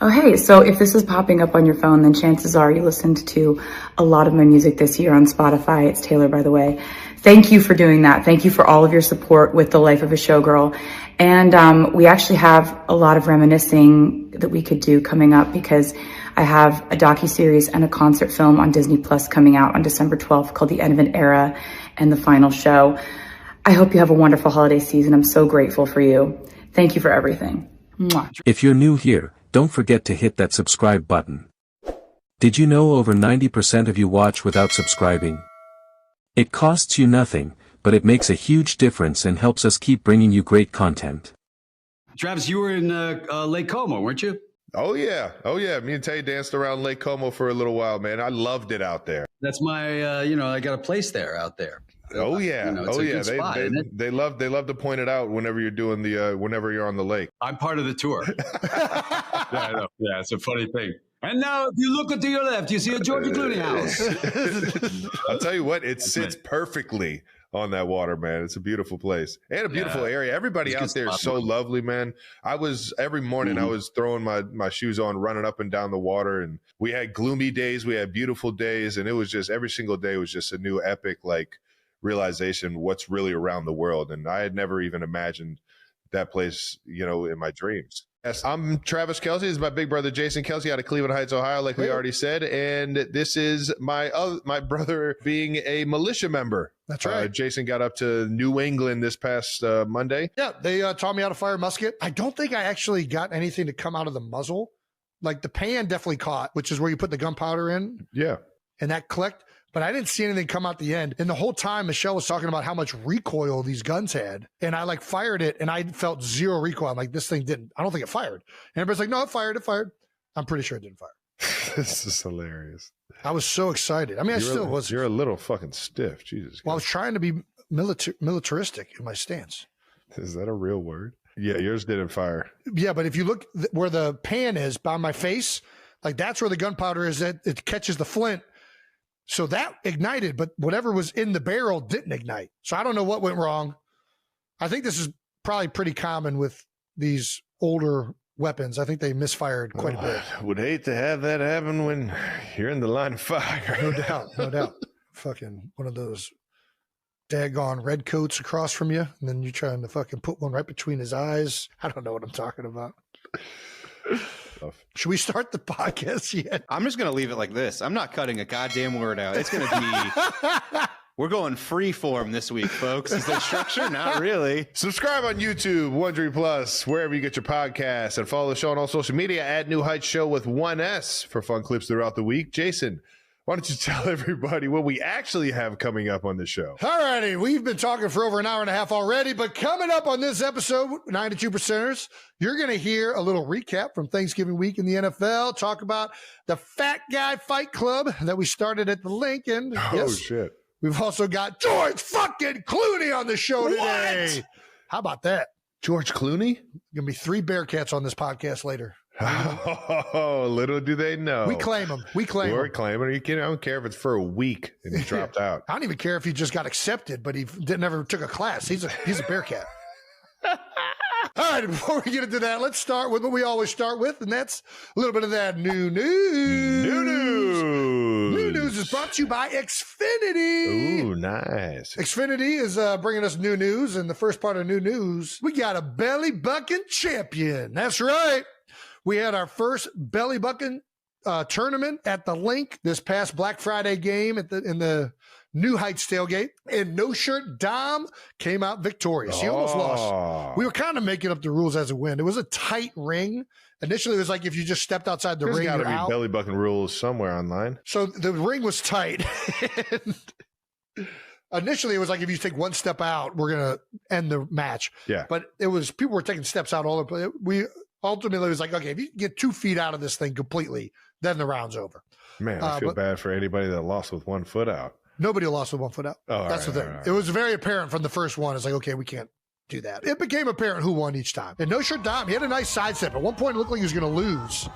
Oh, hey, so if this is popping up on your phone, then chances are you listened to a lot of my music this year on Spotify. It's Taylor, by the way. Thank you for doing that. Thank you for all of your support with The Life of a Showgirl. And we actually have a lot of reminiscing that we could do coming up because I have a docuseries and a concert film on Disney Plus coming out on December 12th called The End of an Era and the Final Show. I hope you have a wonderful holiday season. I'm so grateful for you. Thank you for everything. Mwah. If you're new here, don't forget to hit that subscribe button. Did you know over 90% of you watch without subscribing? It costs you nothing, but it makes a huge difference and helps us keep bringing you great content. Travis, you were in Lake Como, weren't you? Oh, yeah. Me and Tay danced around Lake Como for a little while, man. I loved it out there. That's my, I got a place there out there. Oh, yeah. It's a good spot, isn't it? They love to point it out whenever you're doing whenever you're on the lake. I'm part of the tour. Yeah, I know. Yeah, it's a funny thing. And now, if you look to your left, you see a Georgia Clooney house. I'll tell you what, it sits perfectly on that water, man. It's a beautiful place and a beautiful area. Everybody out there is so lovely, man. Every morning I was throwing my shoes on, running up and down the water, and we had gloomy days, we had beautiful days, and it was just every single day was just a new epic realization what's really around the world. And I had never even imagined that place, in my dreams. Yes, I'm Travis Kelce. This is my big brother, Jason Kelce, out of Cleveland Heights, Ohio, like we already said. And this is my brother being a militia member. That's right. Jason got up to New England this past Monday. Yeah, they taught me how to fire a musket. I don't think I actually got anything to come out of the muzzle. Like the pan definitely caught, which is where you put the gunpowder in. Yeah. And that clicked. But I didn't see anything come out the end. And the whole time, Michelle was talking about how much recoil these guns had. And I fired it and I felt zero recoil. I'm like, this thing I don't think it fired. And everybody's like, no, it fired. I'm pretty sure it didn't fire. This is hilarious. I was so excited. I mean, I still was. You're a little fucking stiff. Jesus. Well, I was trying to be militaristic in my stance. Is that a real word? Yeah, yours didn't fire. Yeah, but if you look where the pan is by my face, that's where the gunpowder is. It catches the flint. So that ignited, but whatever was in the barrel didn't ignite. So I don't know what went wrong. I think this is probably pretty common with these older weapons. I think they misfired quite a bit. Would hate to have that happen when you're in the line of fire. No doubt. Fucking one of those daggone red coats across from you, and then you're trying to fucking put one right between his eyes. I don't know what I'm talking about. Should we start the podcast yet? I'm just going to leave it like this. I'm not cutting a goddamn word out. It's going to be, we're going free form this week, folks. Is there structure? Not really. Subscribe on YouTube, Wondery Plus, wherever you get your podcasts, and follow the show on all social media at New Heights Show with 1S for fun clips throughout the week. Jason, why don't you tell everybody what we actually have coming up on the show? All righty. We've been talking for over an hour and a half already, but coming up on this episode, 92%ers, you're going to hear a little recap from Thanksgiving week in the NFL, talk about the Fat Guy Fight Club that we started at the link. And shit. We've also got George fucking Clooney on the show today. How about that? George Clooney? Going to be 3 Bearcats on this podcast later. Oh, little do they know. We claim him. We're claiming him. I don't care if it's for a week and he dropped out. I don't even care if he just got accepted, but he never took a class. He's a Bearcat. All right, before we get into that, let's start with what we always start with, and that's a little bit of that new news. New news is brought to you by Xfinity. Ooh, nice. Xfinity is bringing us new news, and the first part of new news, we got a belly bucking champion. That's right. We had our first belly bucking tournament at the link this past Black Friday game in the NewHeights tailgate, and No Shirt Dom came out victorious. He almost lost. We were kind of making up the rules as it went. It was a tight ring. Initially, it was like if you just stepped outside the ring, there's got to be belly bucking rules somewhere online. So the ring was tight. Initially, it was like if you take one step out, we're gonna end the match. Yeah, but it was people were taking steps out all the. We ultimately was like, okay, if you get 2 feet out of this thing completely, then the round's over. Man, I feel bad for anybody that lost with 1 foot out. Nobody lost with 1 foot out. Oh, that's the thing. It was very apparent from the first one. It's like, okay, we can't do that. It became apparent who won each time. And No Shirt Dom, he had a nice sidestep. At one point, it looked like he was going to lose.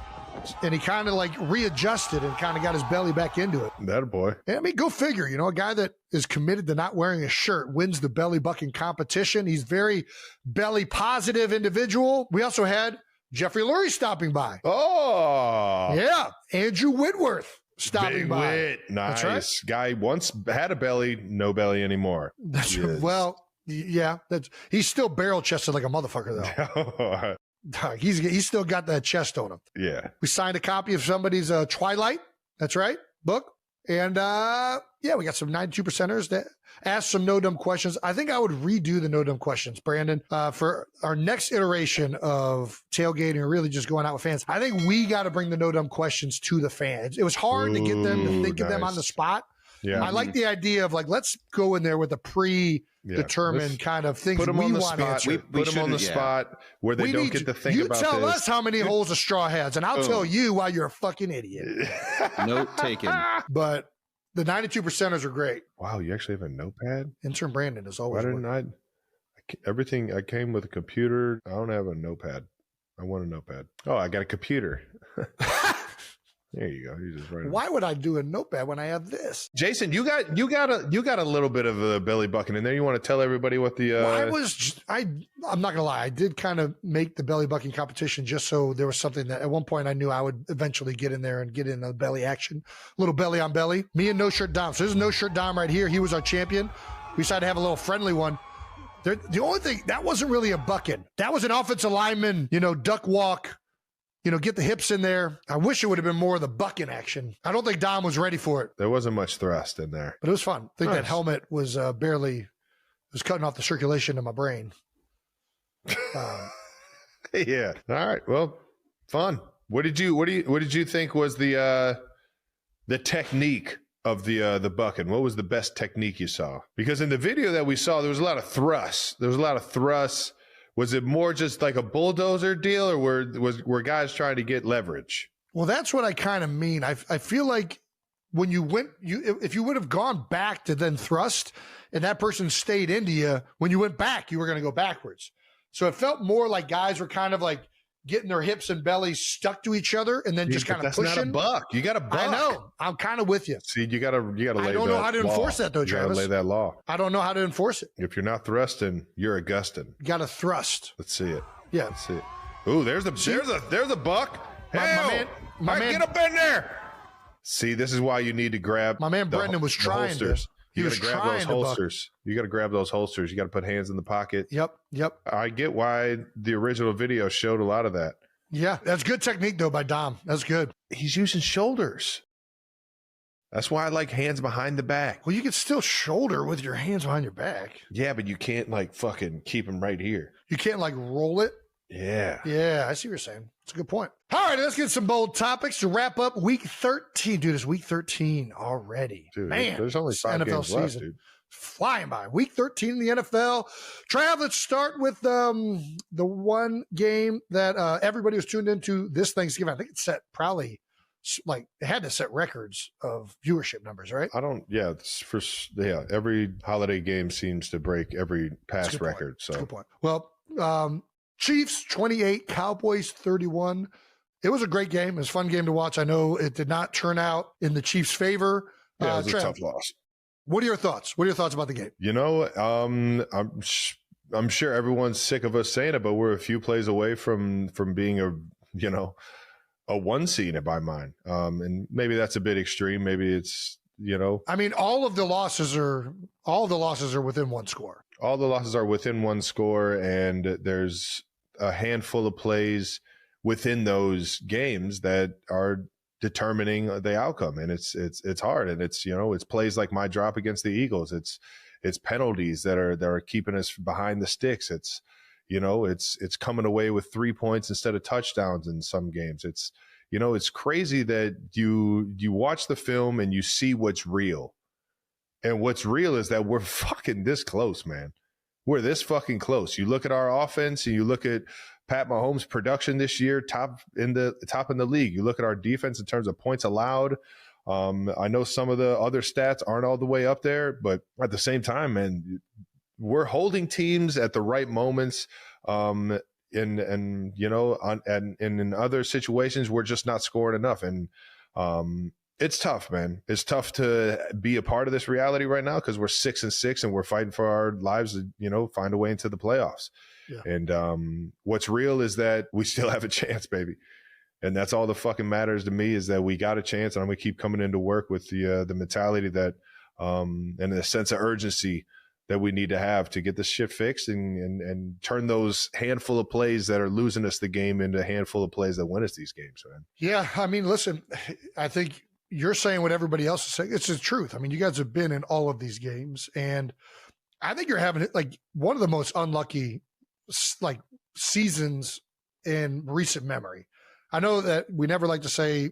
And he kind of readjusted and kind of got his belly back into it. That a boy. I mean, go figure. A guy that is committed to not wearing a shirt wins the belly bucking competition. He's very belly positive individual. We also had Jeffrey Lurie stopping by. Oh, Yeah. Andrew Whitworth stopping Big by. Whit. Nice. That's Guy once had a belly, no belly anymore. That's Yes. well, yeah. He's still barrel chested like a motherfucker though. He's still got that chest on him. Yeah. We signed a copy of somebody's Twilight. That's right, book. And yeah, we got some 92%ers that asked some no dumb questions. I think I would redo the no dumb questions, Brandon, for our next iteration of tailgating or really just going out with fans. I think we got to bring the no dumb questions to the fans. It was hard to get them to think of them on the spot. Yeah. I like the idea of like, let's go in there with a predetermined kind of things put them we on the spot. spot. Put them on the spot where they don't get to think about this. You tell us how many holes a straw has, and I'll tell you why you're a fucking idiot. Note taken. But the 92%ers are great. Wow, you actually have a notepad? Intern Brandon is always Why didn't everything, I came with a computer. I don't have a notepad. I want a notepad. Oh, I got a computer. There you go. You just Why would I do a notepad when I have this? Jason, you got a little bit of a belly bucking in there. You want to tell everybody what the I'm not gonna lie, I did kind of make the belly bucking competition just so there was something that at one point I knew I would eventually get in there and get in the belly action. A little belly on belly. Me and No Shirt Dom. So this is No Shirt Dom right here. He was our champion. We decided to have a little friendly one. The only thing that wasn't really a bucking. That was an offensive lineman, duck walk. Get the hips in there. I wish it would have been more of the bucking action. I don't think Dom was ready for it. There wasn't much thrust in there. But it was fun. I think that helmet was was cutting off the circulation in my brain. Yeah. All right. Well, fun. What did you think was the technique of the bucking? What was the best technique you saw? Because in the video that we saw, there was a lot of thrust. Was it more just like a bulldozer deal, or were guys trying to get leverage? Well, that's what I kind of mean. I feel like when if you would have gone back to then thrust and that person stayed into you, when you went back, you were going to go backwards. So it felt more like guys were kind of like getting their hips and bellies stuck to each other and then just kind of pushing. That's not a buck. You got to buck. I know. I'm kind of with you. See, you got to lay I don't know how to enforce that though, Travis. You got to lay that law. I don't know how to enforce it. If you're not thrusting, you're Augustin. You got to thrust. Let's see it. Yeah. Let's see it. Ooh, there's a buck. My man, get up in there. See, this is why you need to grab. My man Brendan was trying holsters. He was got to grab trying those to buck. holsters. You got to grab those holsters. You got to put hands in the pocket. Yep. I get why the original video showed a lot of that. Yeah, that's good technique though by Dom. That's good. He's using shoulders. That's why I like hands behind the back. Well, you can still shoulder with your hands behind your back. Yeah, but you can't like fucking keep them right here. You can't like roll it. Yeah. Yeah, I see what you're saying. That's a good point. All right, let's get some bold topics to wrap up week 13. Dude, it's week 13 already. Dude, man, there's only 5 NFL games season left, dude. Flying by. Week 13 in the NFL. Trav, let's start with the one game that everybody was tuned into this Thanksgiving. I think it set probably it had to set records of viewership numbers, right? Every holiday game seems to break every past record. So that's a good point. Well, Chiefs 28, Cowboys 31. It was a great game. It was a fun game to watch. I know it did not turn out in the Chiefs' favor. Yeah, it was Trav, a tough loss. What are your thoughts? What are your thoughts about the game? I'm sure everyone's sick of us saying it, but we're a few plays away from being a one seed in my mind. And maybe that's a bit extreme. Maybe it's, I mean, all the losses are within one score. All the losses are within one score, and there's a handful of plays within those games that are determining the outcome, and it's hard, and it's plays like my drop against the Eagles. It's penalties that are keeping us behind the sticks. It's coming away with 3 points instead of touchdowns in some games. It's crazy that you watch the film and you see what's real, and what's real is that we're fucking this close, man. We're this fucking close. You look at our offense and you look at Pat Mahomes' production this year, top in the league. You look at our defense in terms of points allowed. I know some of the other stats aren't all the way up there, but at the same time, man, we're holding teams at the right moments. And in other situations, we're just not scoring enough. And it's tough, man. It's tough to be a part of this reality right now because we're 6-6 and we're fighting for our lives to, find a way into the playoffs. Yeah. And what's real is that we still have a chance, baby. And that's all that fucking matters to me, is that we got a chance, and I'm going to keep coming into work with the mentality that and the sense of urgency that we need to have to get this shit fixed and turn those handful of plays that are losing us the game into a handful of plays that win us these games, man. Yeah, I mean, listen, I think you're saying what everybody else is saying. It's the truth. I mean, you guys have been in all of these games, and I think you're having like one of the most unlucky like seasons in recent memory. I know that we never like to say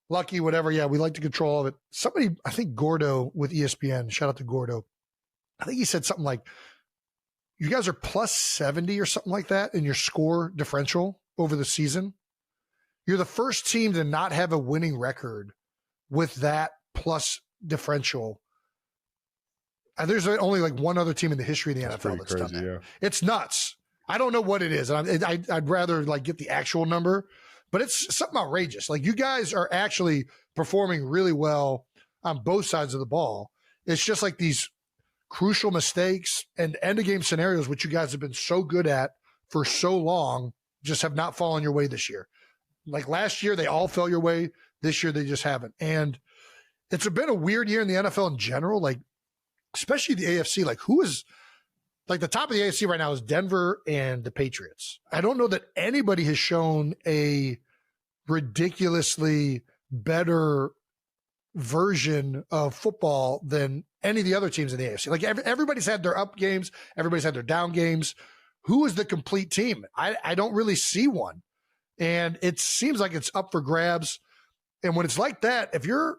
lucky, whatever. Yeah, we like to control it. Somebody, I think Gordo with ESPN, shout out to Gordo. I think he said something like, you guys are plus 70 or something like that in your score differential over the season. You're the first team to not have a winning record with that plus differential. And there's only like one other team in the history of the NFL that's crazy, done that. yeah. It's nuts. I don't know what it is. I'd rather like get the actual number, but it's something outrageous. Like, you guys are actually performing really well on both sides of the ball. It's just like these crucial mistakes and end of game scenarios, which you guys have been so good at for so long, just have not fallen your way this year. Like last year, they all fell your way. This year, they just haven't. And it's been a weird year in the NFL in general, like especially the AFC. Like, who is like the top of the AFC right now is Denver and the Patriots. I don't know that anybody has shown a ridiculously better version of football than any of the other teams in the AFC. Like everybody's had their up games. Everybody's had their down games. Who is the complete team? I don't really see one. And it seems like it's up for grabs. And when it's like that, if you're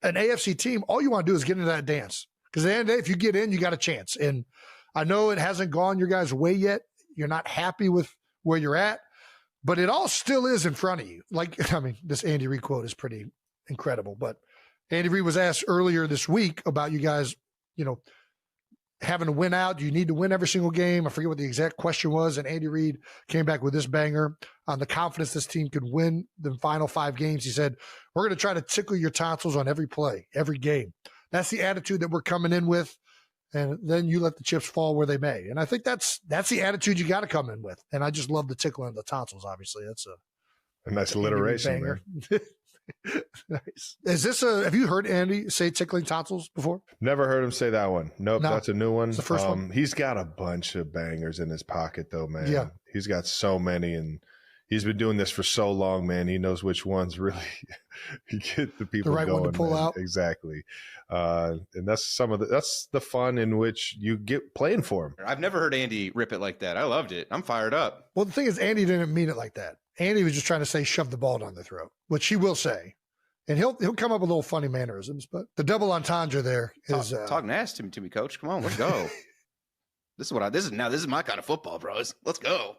an AFC team, all you want to do is get into that dance. Because at the end of the day, if you get in, you got a chance. And I know it hasn't gone your guys' way yet. You're not happy with where you're at, but it all still is in front of you. Like, I mean, this Andy Reid quote is pretty incredible, but Andy Reid was asked earlier this week about you guys, you know, having to win out. Do you need to win every single game? I forget what the exact question was. And Andy Reid came back with this banger on the confidence this team could win the final 5 games. He said, we're going to try to tickle your tonsils on every play, every game. That's the attitude that we're coming in with. And then you let the chips fall where they may. And I think that's the attitude you got to come in with. And I just love the tickling of the tonsils, obviously. That's a nice alliteration, man. Nice. Is this have you heard Andy say tickling tonsils before? Never heard him say that one. Nope, no, that's a new one. It's the first one. He's got a bunch of bangers in his pocket, though, man. Yeah. He's got so many, and he's been doing this for so long, man. He knows which ones really get the people the right going, one to pull man. out. Exactly. And that's that's the fun in which you get playing for him. I've never heard Andy rip it like that. I loved it. I'm fired up. Well, the thing is, Andy didn't mean it like that. Andy was just trying to say, shove the ball down their throat, which he will say. And he'll come up with little funny mannerisms, but the double entendre there is talk nasty to me, coach. Come on, let's go. This is my kind of football, bros. Let's go.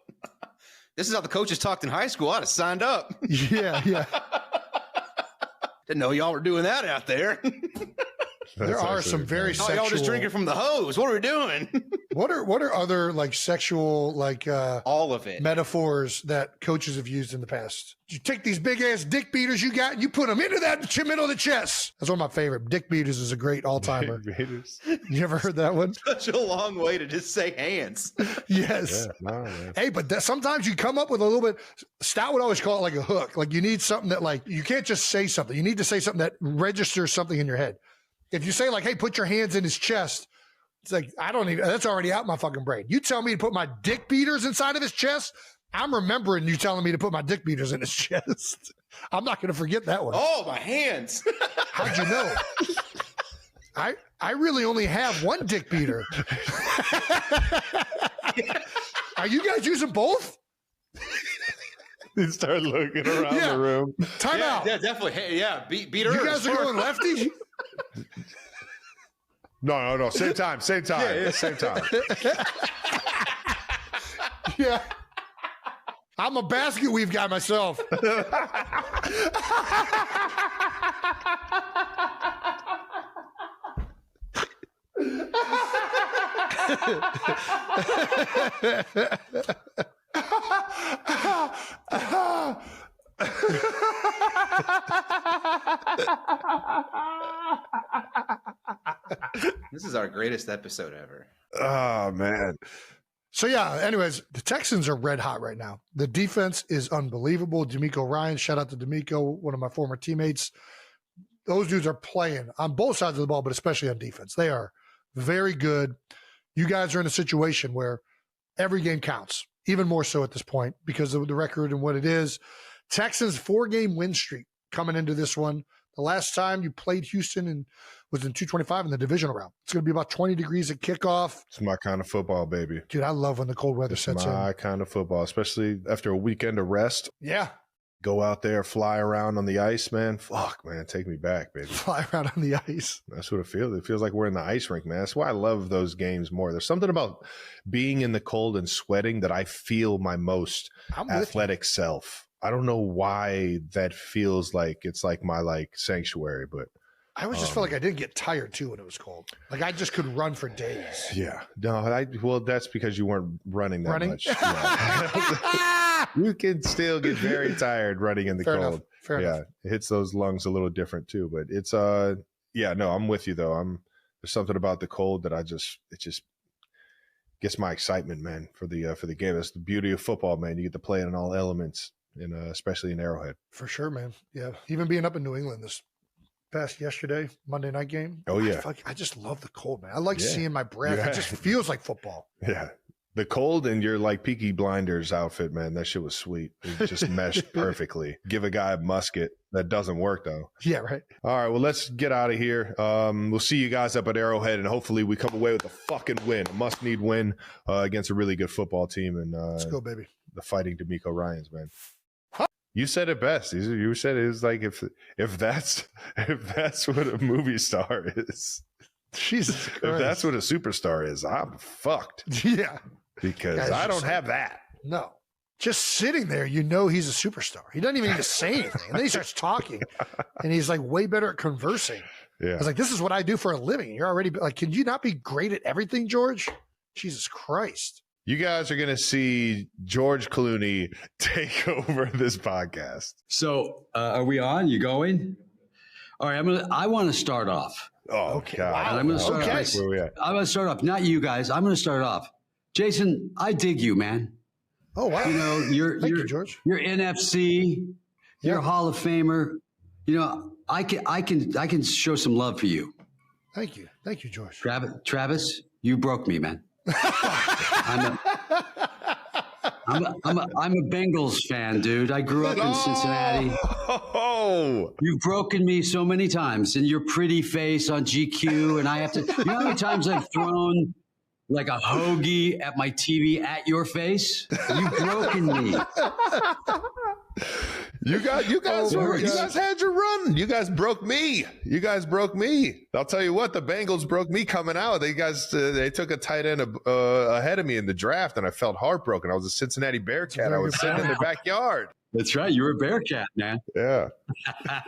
This is how the coaches talked in high school. I'd have signed up. Yeah. Didn't know y'all were doing that out there. There are some very sexual. Y'all just drinking from the hose. What are we doing? What are other like sexual all of it metaphors that coaches have used in the past? You take these big ass dick beaters you got and you put them into that middle of the chest. That's one of my favorite. Dick beaters is a great all timer. You ever heard that one? Such a long way to just say hands. Yes. Yeah, hey, but sometimes you come up with a little bit. Stout would always call it like a hook. Like you need something that like you can't just say something. You need to say something that registers something in your head. If you say like, hey, put your hands in his chest, it's like, that's already out my fucking brain. You tell me to put my dick beaters inside of his chest, I'm remembering you telling me to put my dick beaters in his chest. I'm not going to forget that one. Oh, my hands. How'd you know? I really only have one dick beater. Are you guys using both? He started looking around the room. Time out. Yeah, definitely. Hey, yeah, beater. You guys are going lefty? No. Same time. Same time. Yeah. I'm a basket weave guy myself. This is our greatest episode ever. Oh, man. So, yeah, anyways, the Texans are red hot right now. The defense is unbelievable. D'Amico Ryan, shout out to D'Amico, one of my former teammates. Those dudes are playing on both sides of the ball, but especially on defense. They are very good. You guys are in a situation where every game counts, even more so at this point because of the record and what it is. Texans 4-game win streak coming into this one. The last time you played Houston was in 225 in the divisional round. It's going to be about 20 degrees at kickoff. It's my kind of football, baby. Dude, I love when the cold weather sets in. My kind of football, especially after a weekend of rest. Yeah. Go out there, fly around on the ice, man. Fuck, man. Take me back, baby. Fly around on the ice. That's what it feels. It feels like we're in the ice rink, man. That's why I love those games more. There's something about being in the cold and sweating that I feel my most athletic self. I don't know why that feels like it's like my sanctuary, but I always just felt like I didn't get tired too when it was cold. Like I just could run for days. Yeah. No, well, that's because you weren't running that much. Yeah. You can still get very tired running in the cold. Fair enough. It hits those lungs a little different too, but it's I'm with you though. There's something about the cold that it just gets my excitement, man, for the game. That's the beauty of football, man. You get to play it in all elements. Especially in Arrowhead. For sure, man. Yeah. Even being up in New England this past yesterday, Monday night game. Oh, yeah. I just love the cold, man. I like seeing my breath. Yeah. It just feels like football. Yeah. The cold and your Peaky Blinders outfit, man, that shit was sweet. It just meshed perfectly. Give a guy a musket. That doesn't work, though. Yeah, right. All right, well, let's get out of here. We'll see you guys up at Arrowhead, and hopefully we come away with a fucking win, a must-need win against a really good football team. And let's go, baby. The Fighting D'Amico Ryans, man. You said it best. You said it was like if that's what a movie star is. Jesus Christ. If that's what a superstar is, I'm fucked. Yeah. Because I don't have that. No. Just sitting there, he's a superstar. He doesn't even need to say anything. And then he starts talking. And he's like way better at conversing. Yeah. I was like, this is what I do for a living. You're already like, can you not be great at everything, George? Jesus Christ. You guys are going to see George Clooney take over this podcast. So are we on? You going? All right. I want to start off. Oh, okay. God. Wow. I'm going to start off. Where we at? I'm going to start off. Not you guys. I'm going to start off. Jason, I dig you, man. Oh, wow. Thank you, George. You're NFC. You're a Hall of Famer. I can show some love for you. Thank you, George. Travis, you broke me, man. I'm a Bengals fan, dude. I grew up in Cincinnati. Oh, You've broken me so many times, and your pretty face on GQ, and I have to. You know how many times I've thrown like a hoagie at my TV at your face? You've broken me. You guys had your run. You guys broke me. I'll tell you what, the Bengals broke me coming out. They took a tight end ahead of me in the draft, and I felt heartbroken. I was a Cincinnati Bearcat. I was sitting in their backyard. That's right. You were a Bearcat, man. Yeah.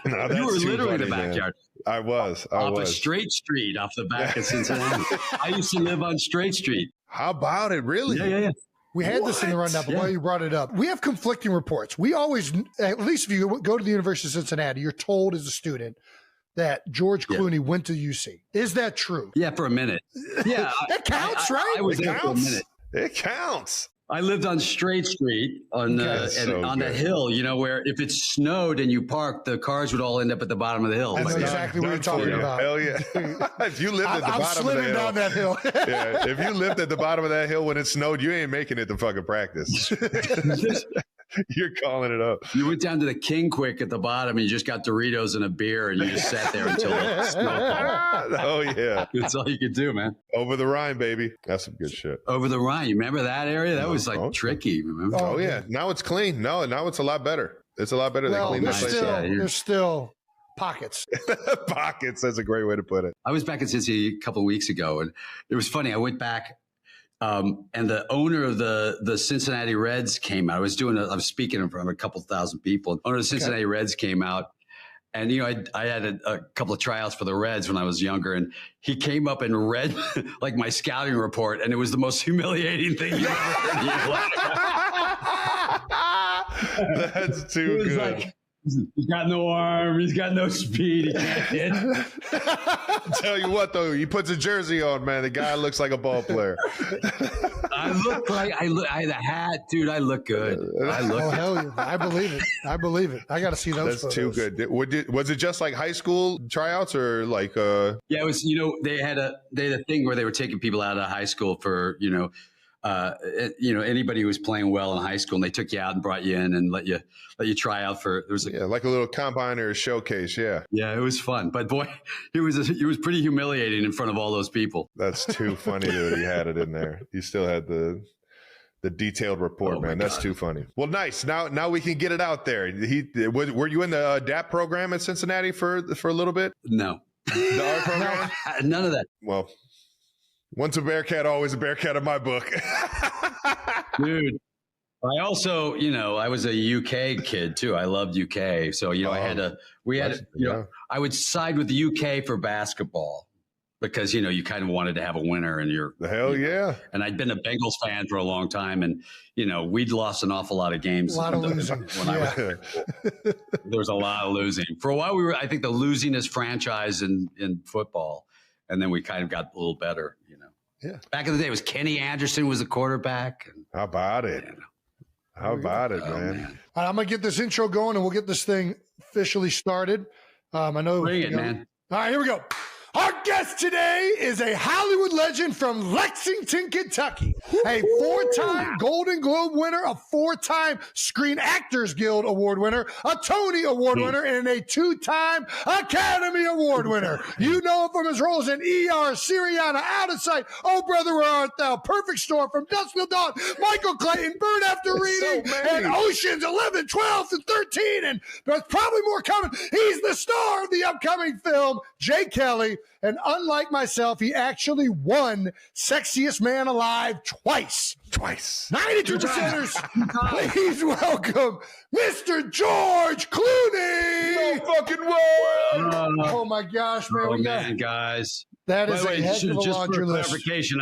No, you were literally funny, the backyard. Man. I was. Off a straight street off the back of Cincinnati. I used to live on Straight Street. How about it, really? Yeah. We had this in the rundown, but while you brought it up, we have conflicting reports. We always, at least if you go to the University of Cincinnati, you're told as a student that George Clooney went to UC. Is that true? Yeah, for a minute. Yeah. That counts, right? I was there for a minute. It counts. I lived on Straight Street on the hill, where if it snowed and you parked, the cars would all end up at the bottom of the hill. That's exactly what you're talking about. Hell yeah. If you lived at the bottom of the hill. down that hill. Yeah, if you lived at the bottom of that hill when it snowed, you ain't making it to fucking practice. You're calling it up. You went down to the King Quick at the bottom and you just got Doritos and a beer and you just sat there until the snow fell. Oh, yeah. That's all you could do, man. Over the Rhine, baby. That's some good shit. Over the Rhine. You remember that area? That was tricky, remember? Oh, yeah. Now it's clean. No, now it's a lot better. It's a lot better. Well, they clean there's still pockets. Pockets. That's a great way to put it. I was back in Cincinnati a couple of weeks ago, and it was funny. I went back, and the owner of the Cincinnati Reds came out. I was speaking in front of a couple thousand people. The owner of the Cincinnati Reds came out, and I had a couple of tryouts for the Reds when I was younger, and he came up and read like my scouting report, and it was the most humiliating thing you ever heard in your life. That's too good. He's got no arm. He's got no speed. He can't hit. Tell you what, though, he puts a jersey on, man. The guy looks like a ball player. I had a hat, dude. I look good. Hell yeah. I believe it. I got to see those. That's photos. too good. Was it just like high school tryouts or like? Yeah, it was. They had a thing where they were taking people out of high school for anybody who was playing well in high school, and they took you out and brought you in and let you try out for. There was like a little combine or a showcase. Yeah, it was fun, but boy, it was pretty humiliating in front of all those people. That's too funny that he had it in there. He still had the detailed report, man. That's too funny. Well, nice. Now we can get it out there. Were you in the DAP program at Cincinnati for a little bit? No, the art program. None of that. Well. Once a Bearcat, always a Bearcat in my book. Dude, I also, I was a UK kid too. I loved UK. So, I would side with the UK for basketball because, you kind of wanted to have a winner in your. The hell yeah. And I'd been a Bengals fan for a long time. And, we'd lost an awful lot of games. A lot of losing. There was a lot of losing. For a while, we were, I think, the losingest franchise in football. And then we kind of got a little better, Yeah. Back in the day, it was Kenny Anderson was the quarterback. How about it? How about it, man? All right, I'm going to get this intro going, and we'll get this thing officially started. I know. Bring it, man. All right, here we go. Our guest today is a Hollywood legend from Lexington, Kentucky, a 4-time Golden Globe winner, a 4-time Screen Actors Guild Award winner, a Tony Award winner, and a 2-time Academy Award winner. You know him from his roles in ER, Syriana, Out of Sight, Oh Brother, Where Art Thou, Perfect Storm, From Dusk Till Dawn, Michael Clayton, Burn After Reading, and Oceans 11, 12, and 13, and there's probably more coming. He's the star of the upcoming film, Jay Kelly. And unlike myself, he actually won Sexiest Man Alive twice. 92%ers, please welcome Mr. George Clooney. No fucking way. Oh my gosh, man. Guys. That is a heck of a laundry list. Clarification,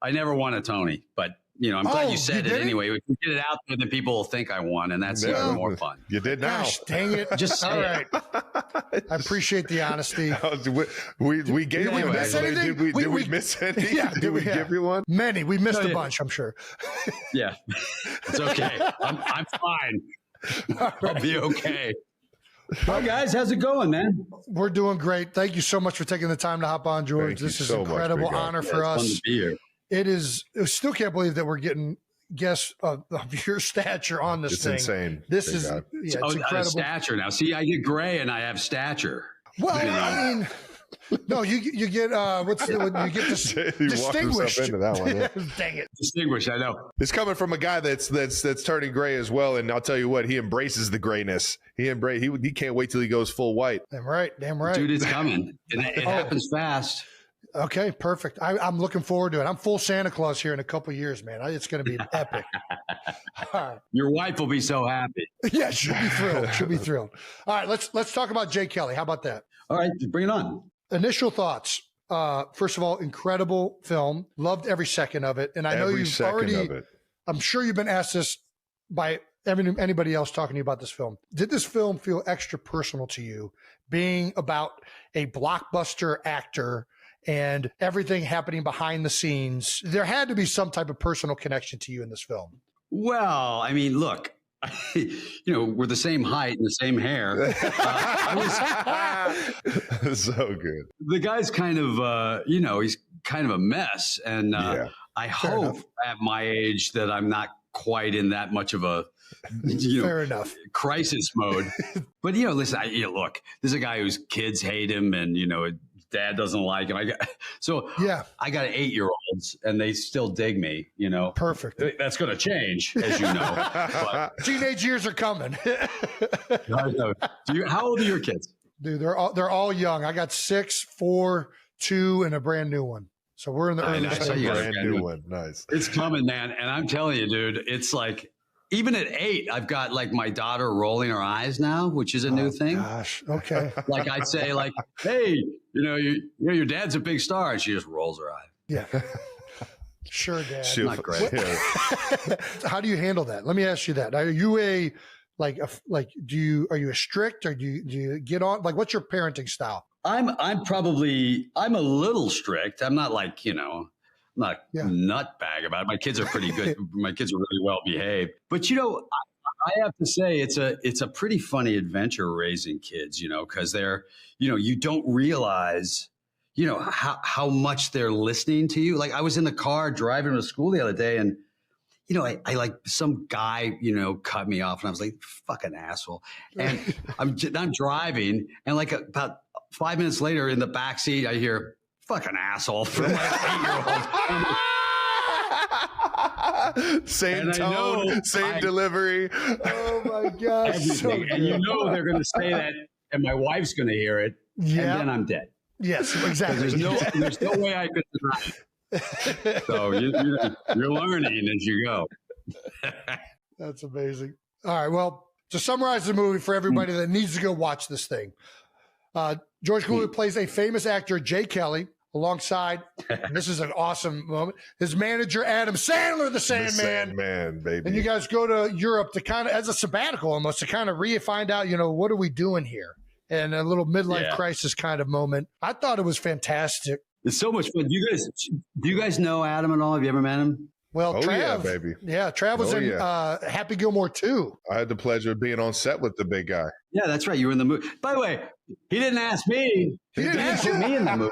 I never won a Tony, but I'm glad you said it anyway. If you get it out there, then people will think I won, and that's even more fun. You did now. Gosh, dang it. Just all right. I appreciate the honesty. We gave you one. Did we miss any? Yeah, did we give you one? Many. We missed a bunch, I'm sure. Yeah, it's okay. I'm fine. I'll be okay. Hi, guys. How's it going, man? We're doing great. Thank you so much for taking the time to hop on, George. This is an incredible honor for us. It's fun to be here. It is. I still can't believe that we're getting guests of your stature on this thing. It's insane. This is it's incredible. Stature now. See, I get gray and I have stature. Well, I mean, no, you get you get distinguished. Into that one, yeah. Dang it, distinguished. I know. It's coming from a guy that's turning gray as well, and I'll tell you what, he embraces the grayness. He can't wait till he goes full white. Damn right, dude. It's coming. It happens fast. Okay, perfect. I'm looking forward to it. I'm full Santa Claus here in a couple of years, man. It's going to be epic. Your wife will be so happy. Yeah, she'll be thrilled. She'll be thrilled. All right, let's talk about Jay Kelly. How about that? All right, bring it on. Initial thoughts. First of all, incredible film. Loved every second of it. And I know you've already, I'm sure you've been asked this by anybody else talking to you about this film. Did this film feel extra personal to you, being about a blockbuster actor and everything happening behind the scenes? There had to be some type of personal connection to you in this film. Well, I mean, look, we're the same height and the same hair. So good. The guy's kind of, he's kind of a mess. And I hope at my age that I'm not quite in that much of a, fair enough, crisis mode. But, listen, look, this is a guy whose kids hate him and, dad doesn't like him. I got 8-year-olds and they still dig me, Perfect. That's going to change, as you know. But, teenage years are coming. How old are your kids? Dude, they're all young. I got 6, 4, 2, and a brand new one. So we're in the early stages. Brand new one. Nice. It's coming, man. And I'm telling you, dude, it's like, even at 8, I've got like my daughter rolling her eyes now, which is a new thing. Gosh, okay. Like I'd say, like, hey, your dad's a big star, and she just rolls her eye. Yeah, sure, Dad. Not great. How do you handle that? Let me ask you that. Are you a are you a strict, or do you get on? Like, what's your parenting style? I'm a little strict. I'm not like, I'm not nutbag about it. My kids are pretty good. My kids are really well behaved. But I have to say it's a pretty funny adventure raising kids, because they're, you don't realize, how much they're listening to you. Like, I was in the car driving to school the other day, and I like some guy, cut me off, and I was like, fucking asshole. And I'm driving, and like about 5 minutes later in the back seat, I hear fucking asshole from my 8-year-old. Same tone, same delivery. Oh my gosh. Everything. And they're going to say that, and my wife's going to hear it, and then I'm dead. Yes, exactly. There's no way I could deny it. So you're learning as you go. That's amazing. All right. Well, to summarize the movie for everybody that needs to go watch this thing, George Clooney plays a famous actor, Jay Kelly, alongside, and this is an awesome moment, his manager, Adam Sandler, the Sandman. The Sandman, baby. And you guys go to Europe to kind of, as a sabbatical almost, to kind of find out, what are we doing here? And a little midlife crisis kind of moment. I thought it was fantastic. It's so much fun. Do you guys know Adam at all? Have you ever met him? Well, Trav, yeah, baby. Yeah, Trav was in Happy Gilmore 2. I had the pleasure of being on set with the big guy. Yeah, that's right. You were in the movie. By the way, he didn't ask me. He didn't ask put me in the movie.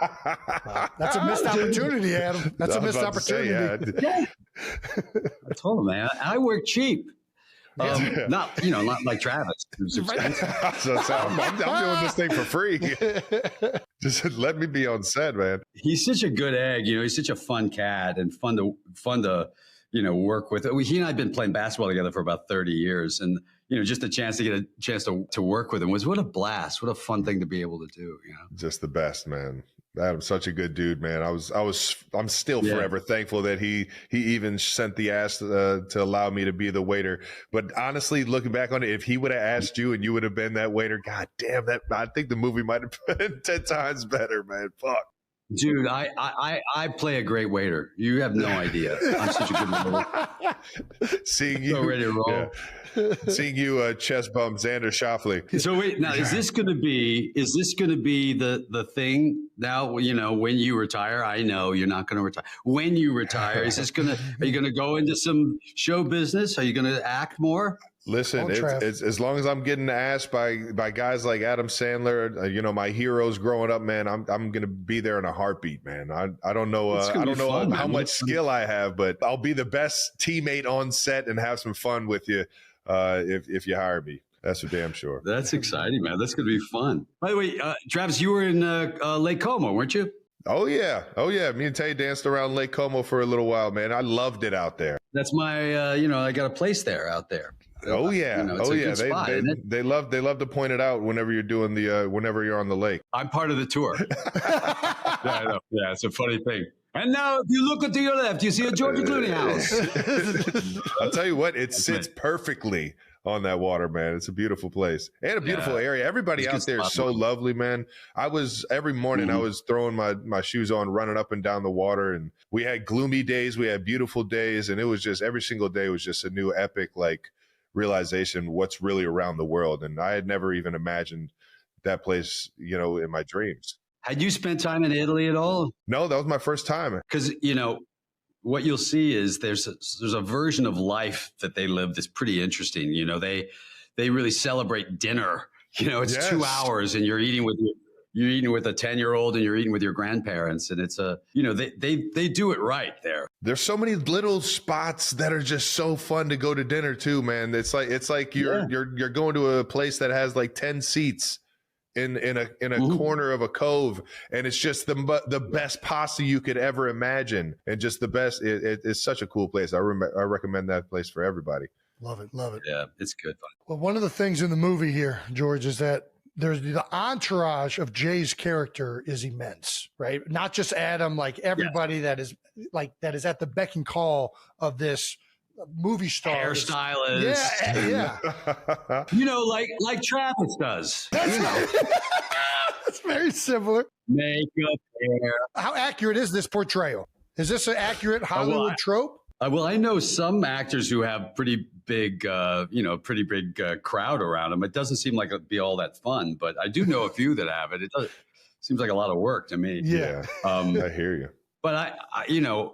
That's a missed opportunity, Adam. That's a missed opportunity. I told him, man. I work cheap. Not like Travis. So I'm doing this thing for free. Just let me be on set, man. He's such a good egg. He's such a fun cat and fun to work with. He and I have been playing basketball together for about 30 years, and just a chance to get a chance to work with him was what a blast. What a fun thing to be able to do. Just the best, man. Adam's such a good dude, man. I'm still forever thankful that he even sent the ask to allow me to be the waiter. But honestly, looking back on it, if he would have asked you and you would have been that waiter, god damn, I think the movie might have been 10 times better, man. Fuck. Dude, I play a great waiter. You have no idea. I'm such a good waiter. Seeing you, so ready to roll. Yeah. Seeing you chest bump Xander Schauffele. So wait, now is this going to be the thing now? When you retire, I know you're not going to retire. When you retire, are you going to go into some show business? Are you going to act more? Listen, it's as long as I'm getting asked by guys like Adam Sandler, my heroes growing up, man, I'm going to be there in a heartbeat, man. I don't know how much skill I have, but I'll be the best teammate on set and have some fun with you if you hire me. That's for damn sure. That's exciting, man. That's going to be fun. By the way, Travis, you were in Lake Como, weren't you? Oh yeah. Me and Tay danced around Lake Como for a little while, man. I loved it out there. That's my, I got a place there out there. Oh yeah, They love to point it out whenever you're doing whenever you're on the lake. I'm part of the tour. Yeah, I know. Yeah, it's a funny thing. And now, if you look to your left, you see a George Clooney house. I'll tell you what, it sits perfectly on that water, man. It's a beautiful place and a beautiful area. Everybody out there is so lovely, man. Every morning I was throwing my shoes on, running up and down the water, and we had gloomy days, we had beautiful days, and it was just every single day was just a new epic realization what's really around the world. And I had never even imagined that place, in my dreams. Had you spent time in Italy at all? No, that was my first time. Because, what you'll see is there's a version of life that they live that's pretty interesting. They really celebrate dinner. It's 2 hours and you're eating with a 10-year-old and you're eating with your grandparents. And it's they do it right there. There's so many little spots that are just so fun to go to dinner too, man. It's like you're going to a place that has like 10 seats in a corner of a cove, and it's just the best pasta you could ever imagine, and just the best. It's such a cool place. I recommend that place for everybody. Love it. Yeah, it's good fun. Well, one of the things in the movie here, George, is that there's the entourage of Jay's character is immense, right? Not just Adam, like everybody that is at the beck and call of this movie star, hairstylist, yeah. like Travis does. It's very similar. Makeup, hair. How accurate is this portrayal? Is this an accurate Hollywood trope? Well, I know some actors who have pretty big, pretty big crowd around them. It doesn't seem like it'd be all that fun, but I do know a few that have it. It seems like a lot of work to me. Yeah. I hear you. But I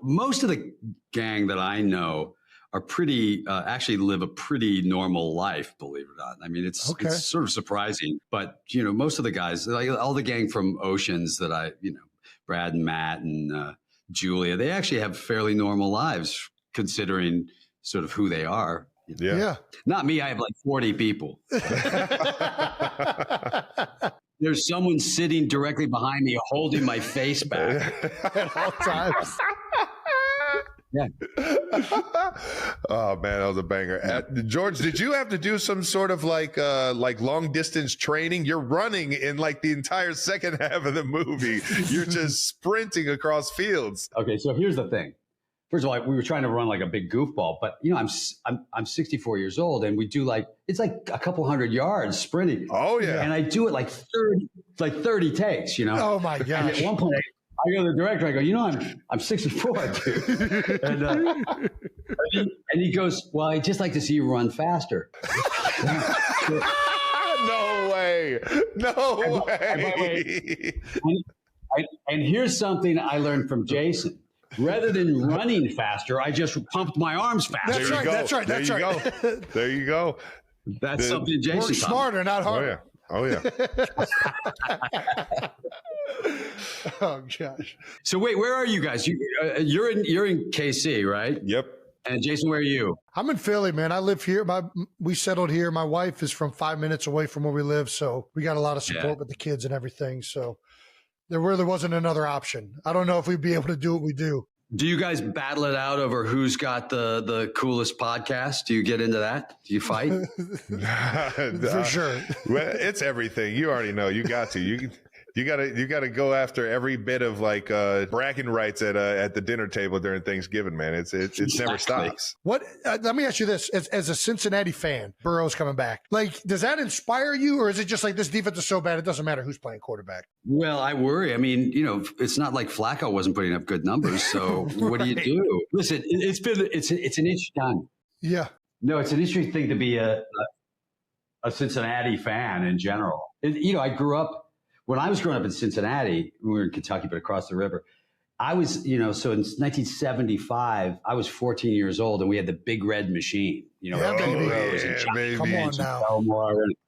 most of the gang that I know are pretty, actually live a pretty normal life, believe it or not. I mean, it's sort of surprising, but most of the guys, like all the gang from Oceans that Brad and Matt and Julia, they actually have fairly normal lives considering sort of who they are. Yeah. Not me. I have like 40 people. There's someone sitting directly behind me holding my face back At all times. Yeah. Oh man, that was a banger. George, did you have to do some sort of like long distance training? You're running in like the entire second half of the movie. You're just sprinting across fields. Okay, so here's the thing. First of all, we were trying to run like a big goofball, but I'm 64 years old, and we do it's like a couple hundred yards sprinting. Oh yeah, and I do it like 30 takes. Oh my gosh! And at one point, I go to the director. I go, I'm 64, dude. And he goes, well, I'd just like to see you run faster. No way! No way! And here's something I learned from Jason. Rather than running faster, I just pumped my arms faster. That's right. There you go. That's something Jason Work smarter, not harder. Oh yeah. Oh gosh. So wait, where are you guys? You're in KC, right? Yep. And Jason, where are you? I'm in Philly, man. I live here. We settled here. My wife is from 5 minutes away from where we live, so we got a lot of support with the kids and everything. So there really wasn't another option. I don't know if we'd be able to do what we do. Do you guys battle it out over who's got the coolest podcast? Do you get into that? Do you fight? For sure. Well, it's everything. You already know. You got to. You gotta go after every bit of like bragging rights at the dinner table during Thanksgiving, man. It never stops. What? Let me ask you this: as a Cincinnati fan, Burrow's coming back. Like, does that inspire you, or is it just like this defense is so bad it doesn't matter who's playing quarterback? Well, I worry. I mean, it's not like Flacco wasn't putting up good numbers. So what do you do? Listen, it's an interesting time. Yeah. No, it's an interesting thing to be a Cincinnati fan in general. I grew up. When I was growing up in Cincinnati, we were in Kentucky, but across the river, I was, so in 1975, I was 14 years old, and we had the Big Red Machine, baby. Come on now.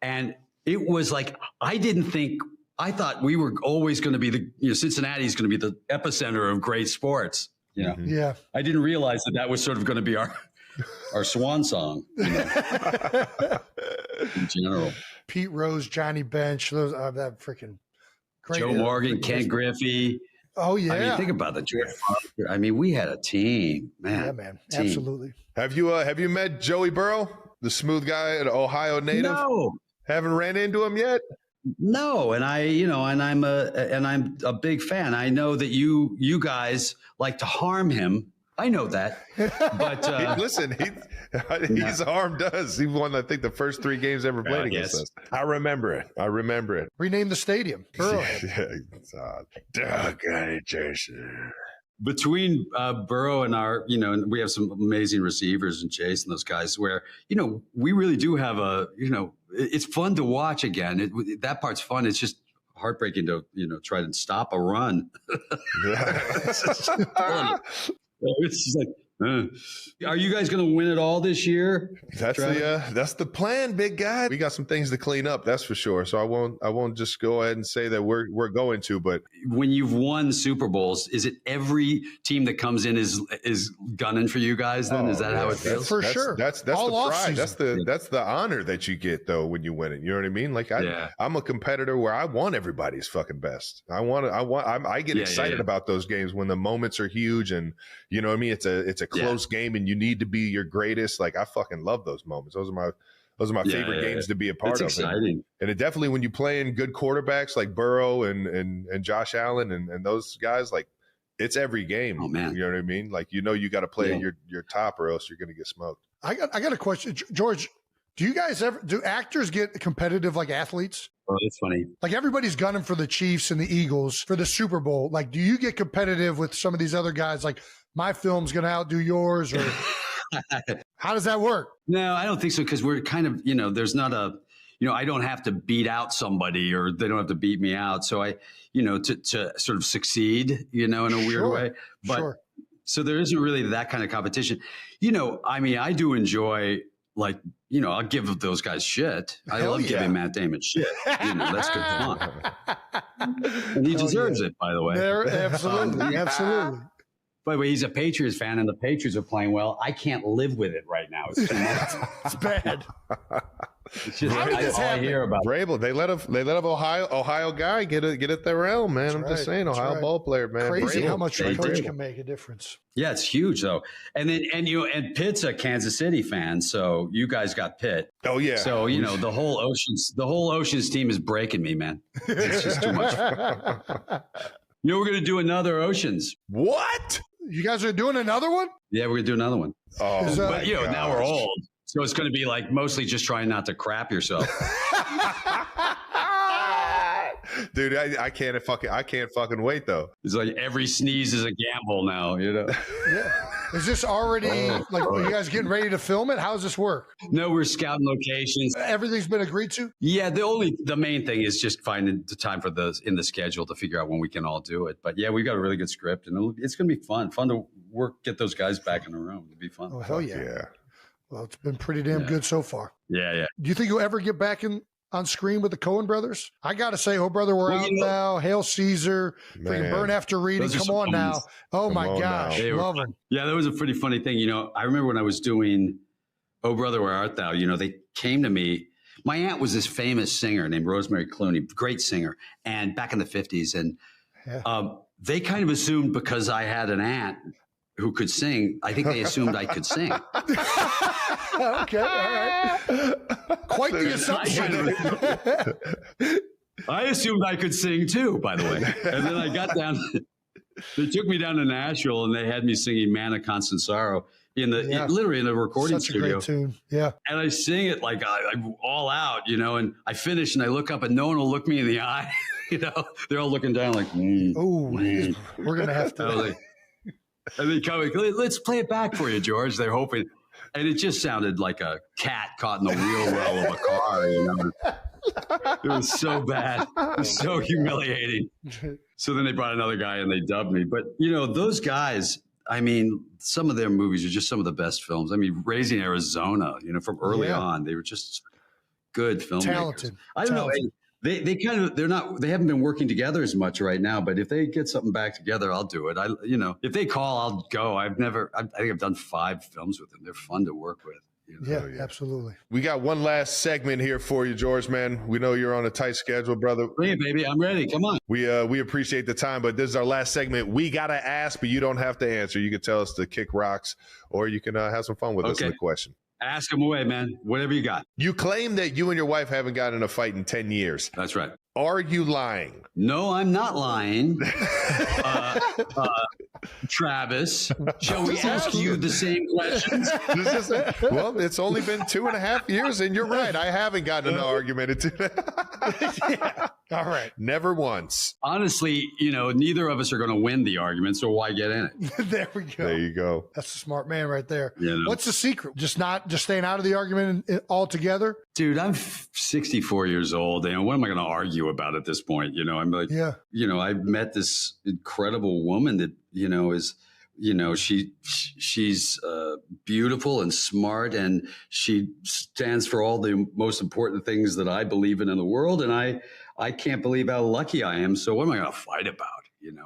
And it was like, I thought we were always going to be Cincinnati's going to be the epicenter of great sports. Yeah. I didn't realize that was sort of going to be our swan song, in general. Pete Rose, Johnny Bench, those that freaking great. Joe Morgan, Ken Griffey. Oh yeah. I mean, think about that. I mean, we had a team, man. Yeah, man. Absolutely. Have you met Joey Burrow, the smooth guy, an Ohio native? No. Haven't ran into him yet? No, and I'm a big fan. I know that you guys like to harm him. I know that, but listen, he's harmed us. He won, I think, the first 3 games ever played against us. I remember it. Rename the stadium. Between Burrow and our, we have some amazing receivers and Chase and those guys where, we really do have it's fun to watch again. That part's fun. It's just heartbreaking to, try to stop a run. It's just like, are you guys going to win it all this year? That's the plan, big guy. We got some things to clean up, that's for sure. So I won't just go ahead and say that we're going to. But when you've won Super Bowls, is it every team that comes in is gunning for you guys? Then is that how it feels? For sure. That's all the pride. Season. That's the honor that you get though when you win it. You know what I mean? Like I'm a competitor where I want everybody's fucking best. I get excited about those games when the moments are huge and you know what I mean. It's a close game and you need to be your greatest. Like I fucking love those moments. Those are my favorite games to be a part of. Exciting. And it definitely when you play in good quarterbacks like Burrow and Josh Allen and those guys, like it's every game. Oh man. You know what I mean? Like you got to play at your top or else you're going to get smoked. I got a question, George. Do actors get competitive like athletes? Oh, that's funny. Like everybody's gunning for the Chiefs and the Eagles for the Super Bowl. Like, do you get competitive with some of these other guys? Like, my film's going to outdo yours, or How does that work? No, I don't think so, because we're kind of, there's not a, I don't have to beat out somebody, or they don't have to beat me out. So I, to sort of succeed, in a weird way. But so there isn't really that kind of competition. I do enjoy, like, I'll give those guys shit. I love giving Matt Damon shit. That's good fun. And he deserves it, by the way. Absolutely. Absolutely. By the way, he's a Patriots fan, and the Patriots are playing well. I can't live with it right now. It's too much. It's bad. It's just, How did this happen? I hear about Vrabel, they let a Ohio guy get at their realm, man. I'm just saying, Ohio ball player, man. Crazy Vrabel. how much a coach can make a difference. Yeah, it's huge though. And then and Pitt's a Kansas City fan, so you guys got Pitt. Oh yeah. So the whole Oceans team is breaking me, man. It's just too much. We're gonna do another Oceans. What? You guys are doing another one? Yeah, we're gonna do another one. Oh, but now we're old, so it's gonna be like mostly just trying not to crap yourself. Dude, I can't fucking wait though. It's like every sneeze is a gamble now, Yeah. Is this already are you guys getting ready to film it? How does this work? No, we're scouting locations. Everything's been agreed to? Yeah, the main thing is just finding the time in the schedule to figure out when we can all do it. But yeah, we've got a really good script, and it's going to be fun to get those guys back in the room. It'll be fun. Oh, hell yeah. Well, it's been pretty damn good so far. Yeah. Do you think you'll ever get back on screen with the Coen brothers? I got to say, Oh Brother, We're Out Now, Hail Caesar, freaking Burn After Reading. Come on now. Oh my gosh. Love them. Yeah, that was a pretty funny thing. I remember when I was doing Oh Brother, Where Art Thou? They came to me. My aunt was this famous singer named Rosemary Clooney, great singer, and back in the 50s. And they kind of assumed because I had an aunt who could sing, I think they assumed I could sing. Okay, all right. Quite the assumption. I assumed I could sing too, by the way. And then I got down, they took me down to Nashville, and they had me singing Man of Constant Sorrow literally in a recording studio. Such a great tune. Yeah. And I sing it like I'm all out, and I finish and I look up and no one will look me in the eye. They're all looking down like, we're going to have to. I was like, and they come, let's play it back for you, George. They're hoping. And it just sounded like a cat caught in the wheel well of a car, It was so bad. It was so humiliating. So then they brought another guy and they dubbed me. But, those guys, some of their movies are just some of the best films. Raising Arizona, from early on, they were just good filmmakers. Talented. I don't know. They haven't been working together as much right now, but if they get something back together, I'll do it. If they call, I'll go. I think I've done 5 films with them. They're fun to work with. Yeah, absolutely. We got one last segment here for you, George, man. We know you're on a tight schedule, brother. Bring it, baby. I'm ready. Come on. We appreciate the time, but this is our last segment. We got to ask, but you don't have to answer. You can tell us to kick rocks, or you can have some fun with us in the question. Ask them away, man. Whatever you got. You claim that you and your wife haven't gotten in a fight in 10 years. That's right. Are you lying? No, I'm not lying. Travis, shall we ask you the same questions? Well, it's only been 2.5 years, and you're right. I haven't gotten in an argument. All right. Never once. Honestly, neither of us are going to win the argument, so why get in it? There we go. There you go. That's a smart man right there. Yeah, What's the secret? Just staying out of the argument altogether? Dude, I'm 64 years old, and what am I going to argue about at this point? I'm like, I met this incredible woman that, she's beautiful and smart, and she stands for all the most important things that I believe in the world. And I can't believe how lucky I am. So what am I going to fight about?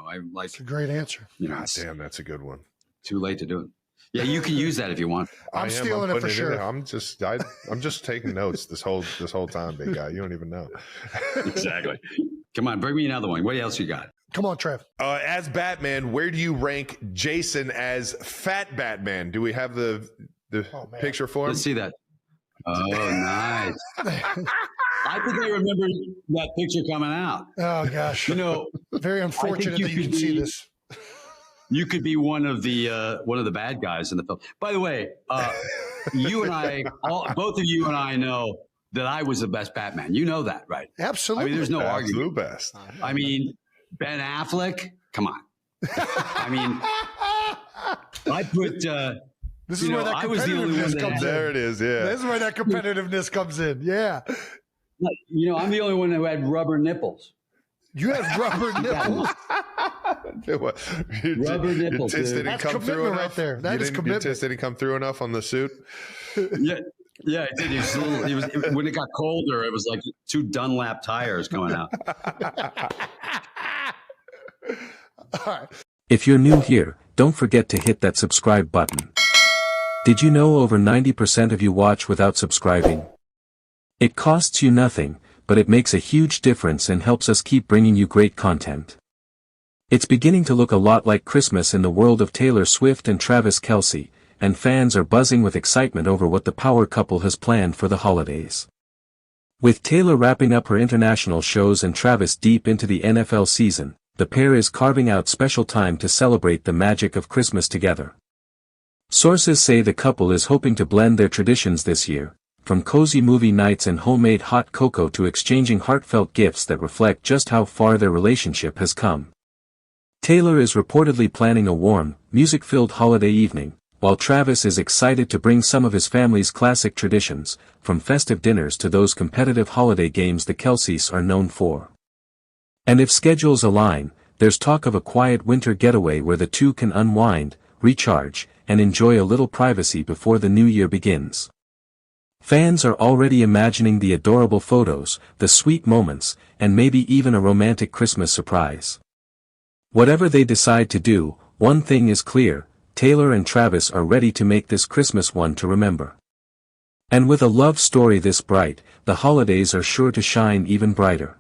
I'm like, it's a great answer. God damn, that's a good one. Too late to do it. Yeah, you can use that if you want. I'm stealing it for sure. I'm just taking notes this whole time, big guy. You don't even know. Exactly. Come on, bring me another one. What else you got? Come on, Trev. As Batman, where do you rank Jason as Fat Batman? Do we have the picture for him? Let's see that. Oh, nice. I think I remember that picture coming out. Oh gosh. Very unfortunate that you can see this. You could be one of the bad guys in the film. By the way, you and I, both of you and I know that I was the best Batman. You know that, right? Absolutely. There's no argument. Absolute best. Ben Affleck, come on. I put This is where that I was the only one competitiveness that comes had- in. There it is. Yeah. This is where that competitiveness comes in. Yeah. I'm the only one who had rubber nipples. You have rubber nipples. Rubber nipples, Your tits dude. didn't That's come through commitment enough. right there. That is Your commitment. tits didn't come through enough on the suit. Yeah, it did. When it got colder, it was like 2 Dunlap tires coming out. All right. If you're new here, don't forget to hit that subscribe button. Did you know over 90% of you watch without subscribing? It costs you nothing, but it makes a huge difference and helps us keep bringing you great content. It's beginning to look a lot like Christmas in the world of Taylor Swift and Travis Kelce, and fans are buzzing with excitement over what the power couple has planned for the holidays. With Taylor wrapping up her international shows and Travis deep into the NFL season, the pair is carving out special time to celebrate the magic of Christmas together. Sources say the couple is hoping to blend their traditions this year, from cozy movie nights and homemade hot cocoa to exchanging heartfelt gifts that reflect just how far their relationship has come. Taylor is reportedly planning a warm, music-filled holiday evening, while Travis is excited to bring some of his family's classic traditions, from festive dinners to those competitive holiday games the Kelces are known for. And if schedules align, there's talk of a quiet winter getaway where the two can unwind, recharge, and enjoy a little privacy before the new year begins. Fans are already imagining the adorable photos, the sweet moments, and maybe even a romantic Christmas surprise. Whatever they decide to do, one thing is clear: Taylor and Travis are ready to make this Christmas one to remember. And with a love story this bright, the holidays are sure to shine even brighter.